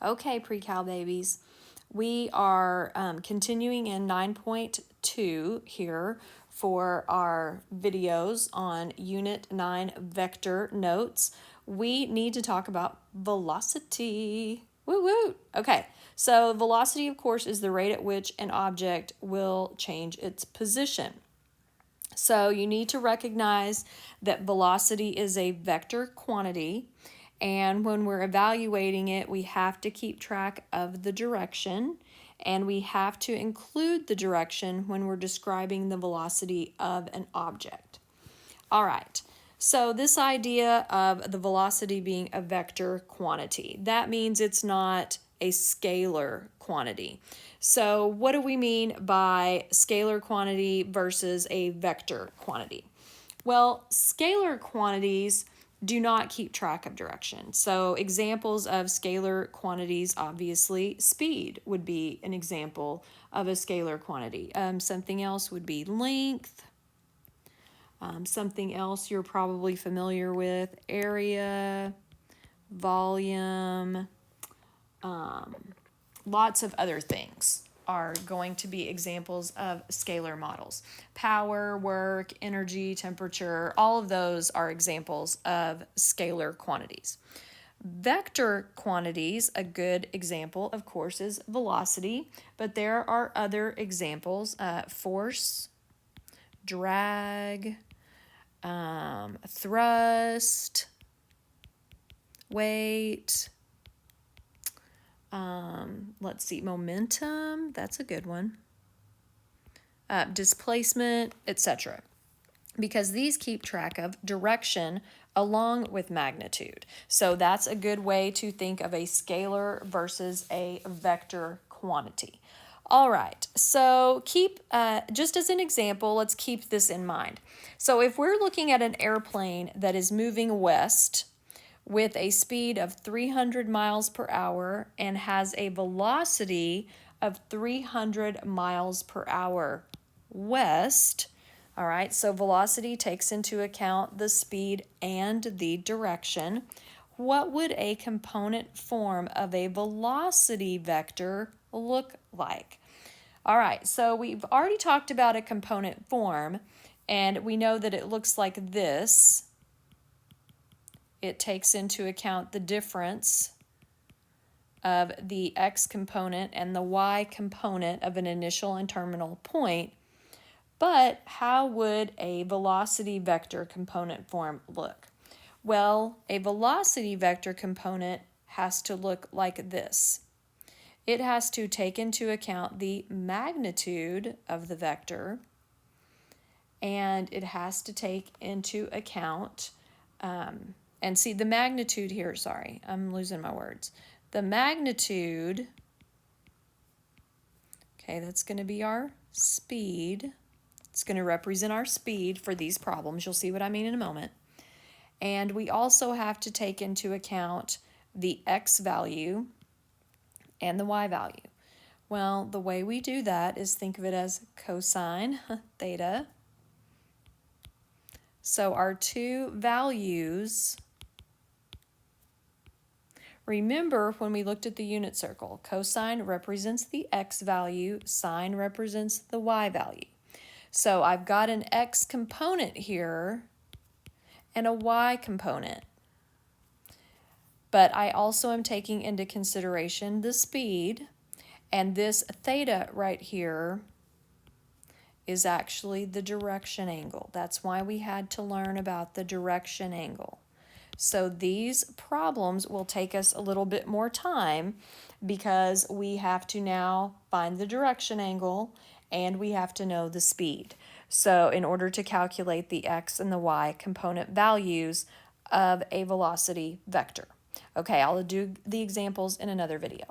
Okay, pre-cal babies, we are continuing in 9.2 here for our videos on Unit 9 vector notes. We need to talk about velocity. Woo woo! Okay, so velocity, of course, is the rate at which an object will change its position. So you need to recognize that velocity is a vector quantity, and when we're evaluating it, we have to keep track of the direction, and we have to include the direction when we're describing the velocity of an object. All right, so this idea of the velocity being a vector quantity, that means it's not a scalar quantity. So what do we mean by scalar quantity versus a vector quantity? Well, scalar quantities do not keep track of direction. So examples of scalar quantities, obviously, speed would be an example of a scalar quantity. Something else would be length. Something else you're probably familiar with, area, volume, lots of other things are going to be examples of scalar models. Power, work, energy, temperature, all of those are examples of scalar quantities. Vector quantities, a good example, of course, is velocity, but there are other examples, force, drag, thrust, weight, let's see, momentum, that's a good one, displacement, etc. Because these keep track of direction along with magnitude. So that's a good way to think of a scalar versus a vector quantity. All right, so keep, just as an example, let's keep this in mind. So if we're looking at an airplane that is moving west with a speed of 300 miles per hour and has a velocity of 300 miles per hour west, all right, so velocity takes into account the speed and the direction. What would a component form of a velocity vector look like? All right, so we've already talked about a component form, and we know that it looks like this. It takes into account the difference of the x component and the y component of an initial and terminal point. But how would a velocity vector component form look? Well, a velocity vector component has to look like this. It has to take into account the magnitude of the vector, and it has to take into account, and see the magnitude here, sorry, I'm losing my words. The magnitude, okay, that's going to be our speed. It's going to represent our speed for these problems. You'll see what I mean in a moment. And we also have to take into account the x value and the y value. Well, the way we do that is think of it as cosine theta. So our two values, remember when we looked at the unit circle, cosine represents the x value, sine represents the y value. So I've got an x component here and a y component. But I also am taking into consideration the speed, and this theta right here is actually the direction angle. That's why we had to learn about the direction angle. So these problems will take us a little bit more time because we have to now find the direction angle and we have to know the speed. So in order to calculate the x and the y component values of a velocity vector. Okay, I'll do the examples in another video.